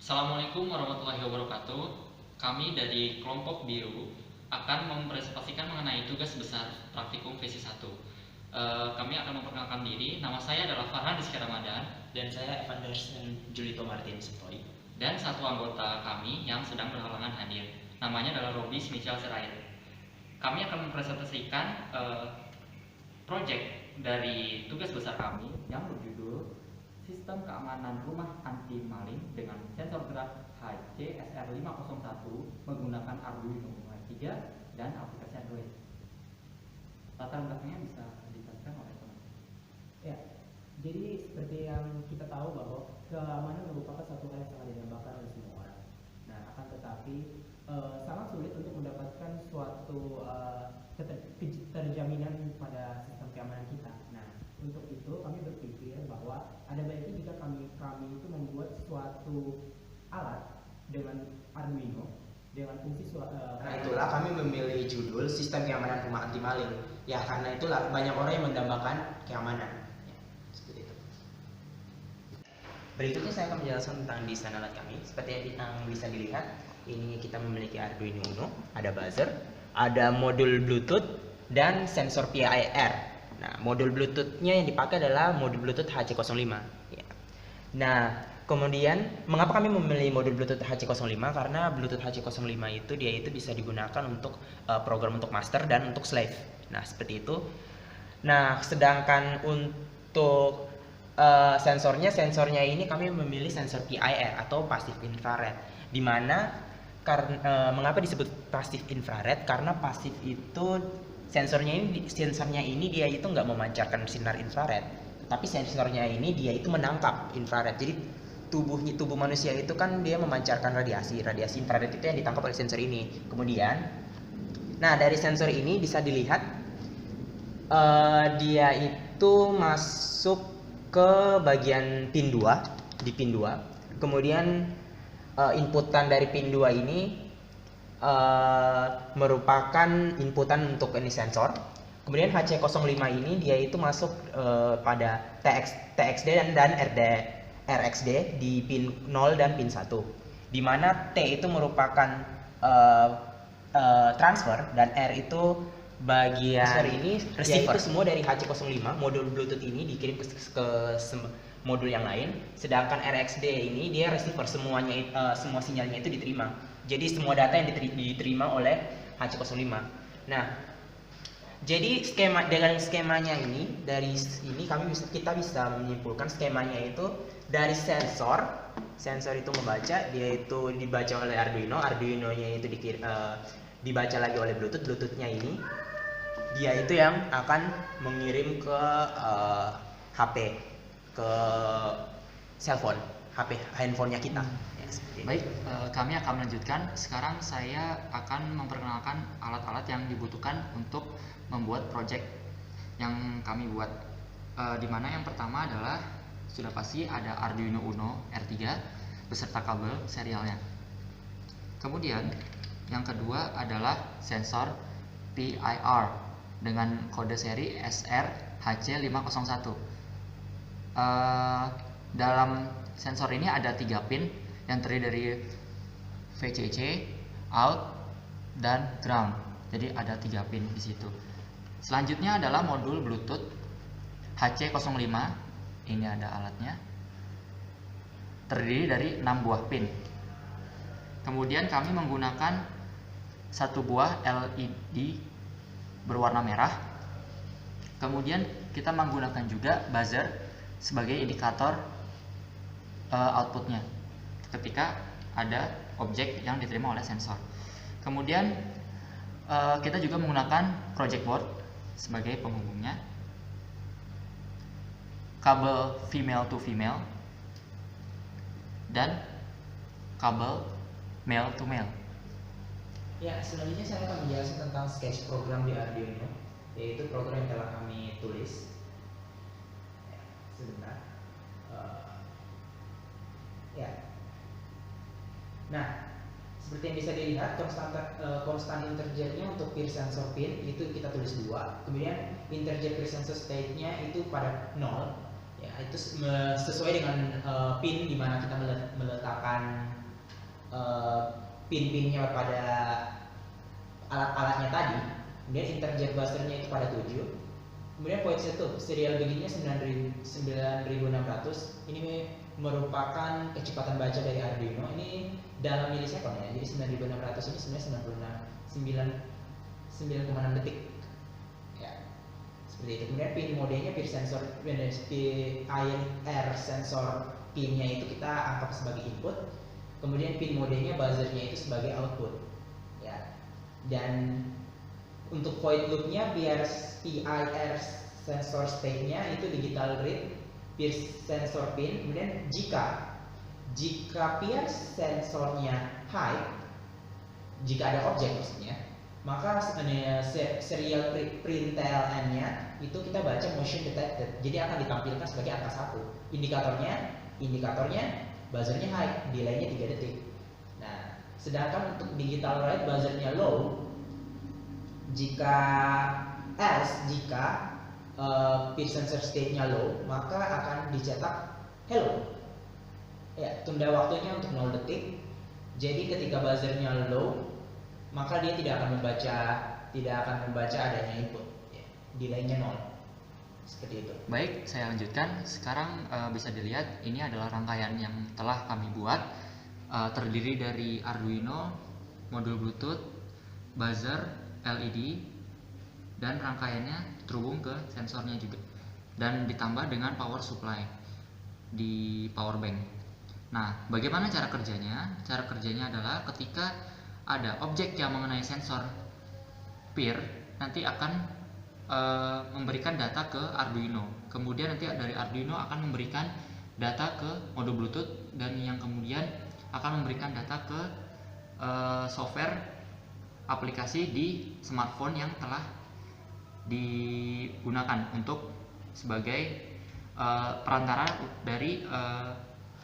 Assalamualaikum warahmatullahi wabarakatuh. Kami dari kelompok biru akan mempresentasikan mengenai tugas besar praktikum visi 1. Kami akan memperkenalkan diri. Nama saya adalah Farhan Rizky Ramadan Dan saya Evanderson Julito Martin Setoy. dan satu anggota kami yang sedang berhalangan hadir. Namanya adalah Robi Michel Serair. Kami akan mempresentasikan proyek dari tugas besar kami yang berjudul Sistem Keamanan Rumah Anti Maling dengan sensor gerak HC-SR501 menggunakan Arduino UNO 3 dan aplikasi Android. Latar belakangnya bisa dijelaskan oleh teman. Ya, jadi seperti yang kita tahu bahwa keamanan merupakan satu hal yang sangat didambakan oleh semua orang. Nah, akan tetapi sangat sulit untuk mendapatkan suatu keterjaminan pada sistem keamanan kita. Nah, untuk itu kami berpikir bahwa ada baiknya jika kami itu membuat suatu alat dengan Arduino dengan fungsi Karena itulah kami memilih judul Sistem Keamanan Rumah Anti Maling. Ya, karena itulah banyak orang yang mendambakan keamanan. Ya, seperti itu. Berikutnya saya akan menjelaskan tentang desain alat kami. Seperti yang bisa dilihat, ini kita memiliki Arduino Uno, ada buzzer, ada modul Bluetooth, dan sensor PIR. Nah, modul Bluetooth-nya yang dipakai adalah modul Bluetooth HC05. Ya. Nah, kemudian mengapa kami memilih modul Bluetooth HC05? Karena Bluetooth HC05 itu dia itu bisa digunakan untuk program untuk master dan untuk slave. Nah, seperti itu. Nah, sedangkan untuk sensornya ini kami memilih sensor PIR atau passive infrared. Di mana mengapa disebut passive infrared? Karena passive itu sensornya ini dia itu nggak memancarkan sinar infrared, tapi sensornya ini dia itu menangkap infrared. Jadi tubuh manusia itu kan dia memancarkan radiasi infrared itu yang ditangkap oleh sensor ini. Kemudian, nah dari sensor ini bisa dilihat dia itu masuk ke bagian pin 2 di pin 2. Kemudian inputan dari pin 2 ini merupakan inputan untuk ini sensor. Kemudian HC05 ini dia itu masuk pada TXD dan RXD di pin 0 dan pin 1, di mana T itu merupakan transfer dan R itu bagian transfer ini receiver. Itu semua dari HC05. Modul Bluetooth ini dikirim ke modul yang lain, sedangkan RXD ini dia receiver, semua sinyalnya itu diterima. Jadi semua data yang diterima oleh HC05. Nah, jadi dengan skemanya ini, dari ini kita bisa menyimpulkan skemanya itu dari sensor itu membaca, dia itu dibaca oleh Arduino-nya itu dibaca lagi oleh Bluetooth-nya ini dia itu yang akan mengirim ke HP, ke cellphone, HP handphonenya kita. Baik, kami akan melanjutkan. Sekarang saya akan memperkenalkan alat-alat yang dibutuhkan untuk membuat project yang kami buat. Di mana yang pertama adalah sudah pasti ada Arduino Uno R3 beserta kabel serialnya. Kemudian yang kedua adalah sensor PIR dengan kode seri SR-HC501. Dalam sensor ini ada 3 pin yang terdiri dari VCC, out, dan ground. Jadi ada 3 pin di situ. Selanjutnya adalah modul Bluetooth HC05. Ini ada alatnya. Terdiri dari 6 buah pin. Kemudian kami menggunakan 1 buah LED berwarna merah. Kemudian kita menggunakan juga buzzer sebagai indikator outputnya ketika ada objek yang diterima oleh sensor. Kemudian kita juga menggunakan project board sebagai penghubungnya, kabel female to female, dan kabel male to male. Ya, selanjutnya saya akan menjelaskan tentang sketch program di Arduino, yaitu program yang telah kami tulis. Ya, sebentar. Ya. Nah, seperti yang bisa dilihat, konstan integernya untuk peer sensor pin itu kita tulis 2. Kemudian integer peer sensor state-nya itu pada 0. Ya, itu sesuai dengan pin di mana kita meletakkan pin-pinnya pada alat-alatnya tadi. Kemudian interjet buzzernya itu pada 7. Kemudian point setup serial begininya 9600. Ini merupakan kecepatan baca dari Arduino. Ini dalam milisekund ya. Jadi 9600 ini sebenarnya 9,6 detik. Ya. Seperti itu. Kemudian pin modenya pin sensor IR sensor pinnya itu kita anggap sebagai input. Kemudian pin modenya buzzernya itu sebagai output. Ya. Dan untuk void loopnya biar PIR sensor state-nya itu digital read peer sensor pin. Kemudian jika peer sensornya high, jika ada objek maksudnya, maka serial println-nya itu kita baca motion detected. Jadi akan ditampilkan sebagai angka 1. Indikatornya buzzernya high, delaynya 3 detik. Nah, sedangkan untuk digital write buzzernya low, jika peer sensor state-nya low, maka akan dicetak hello. Ya, tunda waktunya untuk 0 detik. Jadi ketika buzzernya low, maka dia tidak akan membaca adanya input. Ya, delaynya 0. Seperti itu. Baik, saya lanjutkan. Sekarang bisa dilihat ini adalah rangkaian yang telah kami buat, terdiri dari Arduino, modul Bluetooth, buzzer, LED, dan rangkaiannya terhubung ke sensornya juga, dan ditambah dengan power supply di power bank. Nah, bagaimana cara kerjanya? Cara kerjanya adalah ketika ada objek yang mengenai sensor peer, nanti akan memberikan data ke Arduino. Kemudian nanti dari Arduino akan memberikan data ke modul Bluetooth, dan yang kemudian akan memberikan data ke software aplikasi di smartphone yang telah digunakan untuk sebagai perantara dari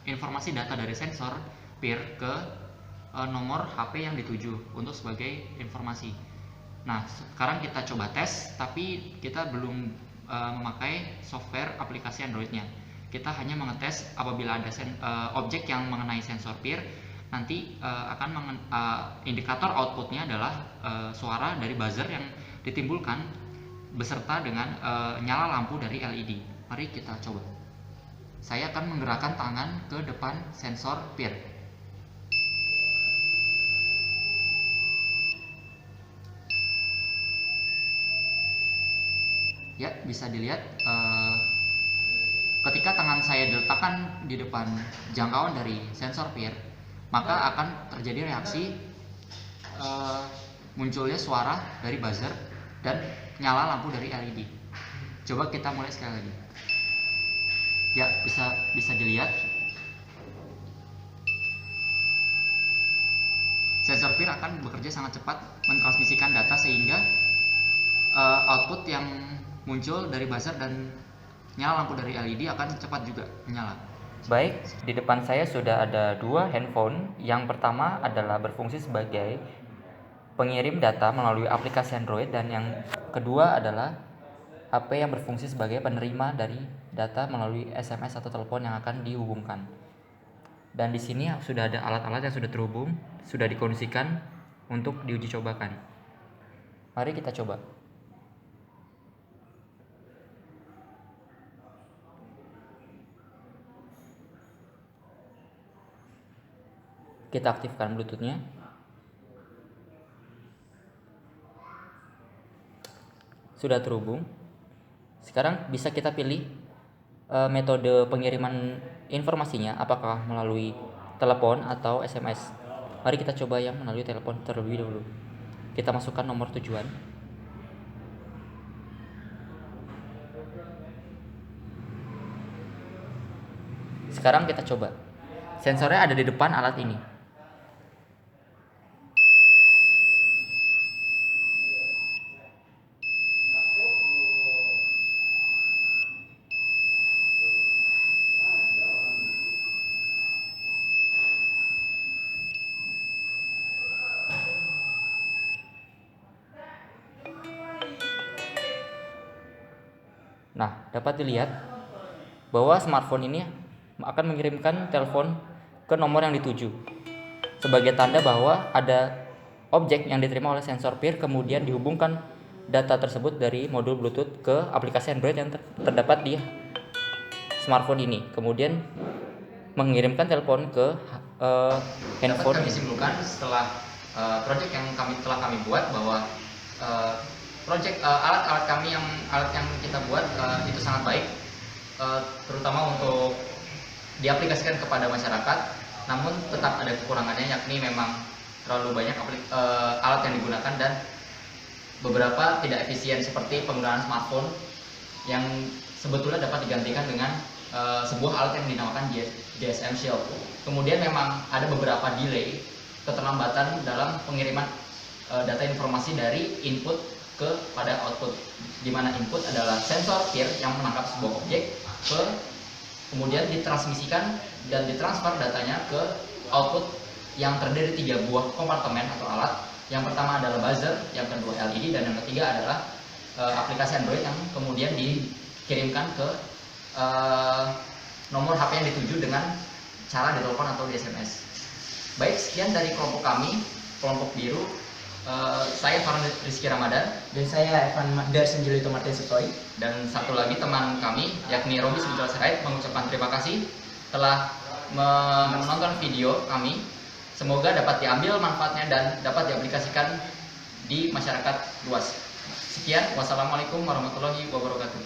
informasi data dari sensor peer ke nomor HP yang dituju untuk sebagai informasi. Nah, sekarang kita coba tes, tapi kita belum memakai software aplikasi Androidnya. Kita hanya mengetes apabila ada objek yang mengenai sensor peer, nanti indikator outputnya adalah suara dari buzzer yang ditimbulkan beserta dengan nyala lampu dari LED. Mari kita coba. Saya akan menggerakkan tangan ke depan sensor peer. Ya, bisa dilihat ketika tangan saya diletakkan di depan jangkauan dari sensor peer, maka akan terjadi reaksi munculnya suara dari buzzer dan nyala lampu dari LED. Coba kita mulai sekali lagi. Ya, bisa dilihat sensor peer akan bekerja sangat cepat mentransmisikan data, sehingga output yang muncul dari buzzer dan nyala lampu dari LED akan cepat juga menyala. Baik, di depan saya sudah ada dua handphone. Yang pertama adalah berfungsi sebagai pengirim data melalui aplikasi Android, dan yang kedua adalah HP yang berfungsi sebagai penerima dari data melalui SMS atau telepon yang akan dihubungkan. Dan di sini sudah ada alat-alat yang sudah terhubung, sudah dikondisikan untuk diuji cobakan. Mari kita coba. Kita aktifkan Bluetooth-nya. Sudah terhubung. Sekarang bisa kita pilih metode pengiriman informasinya, apakah melalui telepon atau SMS. Mari kita coba yang melalui telepon terlebih dahulu. Kita masukkan nomor tujuan. Sekarang kita coba. Sensornya ada di depan alat ini. Nah, dapat dilihat bahwa smartphone ini akan mengirimkan telepon ke nomor yang dituju sebagai tanda bahwa ada objek yang diterima oleh sensor peer, kemudian dihubungkan data tersebut dari modul Bluetooth ke aplikasi Android yang terdapat di smartphone ini, kemudian mengirimkan telepon ke handphone. Dapat kami simpulkan setelah project yang kami buat bahwa alat-alat yang kita buat itu sangat baik, terutama untuk diaplikasikan kepada masyarakat. Namun tetap ada kekurangannya, yakni memang terlalu banyak alat yang digunakan dan beberapa tidak efisien, seperti penggunaan smartphone yang sebetulnya dapat digantikan dengan sebuah alat yang dinamakan GSM Shield. Kemudian memang ada beberapa delay, keterlambatan dalam pengiriman data informasi dari input kepada output, di mana input adalah sensor peer yang menangkap sebuah objek, kemudian ditransmisikan dan ditransfer datanya ke output yang terdiri 3 buah kompartemen atau alat. Yang pertama adalah buzzer, yang kedua LED, dan yang ketiga adalah aplikasi Android yang kemudian dikirimkan ke nomor HP yang dituju dengan cara ditelepon atau di SMS. Baik, sekian dari kelompok kami, kelompok biru. Saya Farhan Rizky Ramadan, Dan saya Evan Magdar Senjulito Martin Sutoi. dan satu lagi teman kami yakni Robi Subitra Sirait mengucapkan terima kasih telah menonton video kami. Semoga dapat diambil manfaatnya dan dapat diaplikasikan di masyarakat luas. Sekian, wassalamualaikum warahmatullahi wabarakatuh.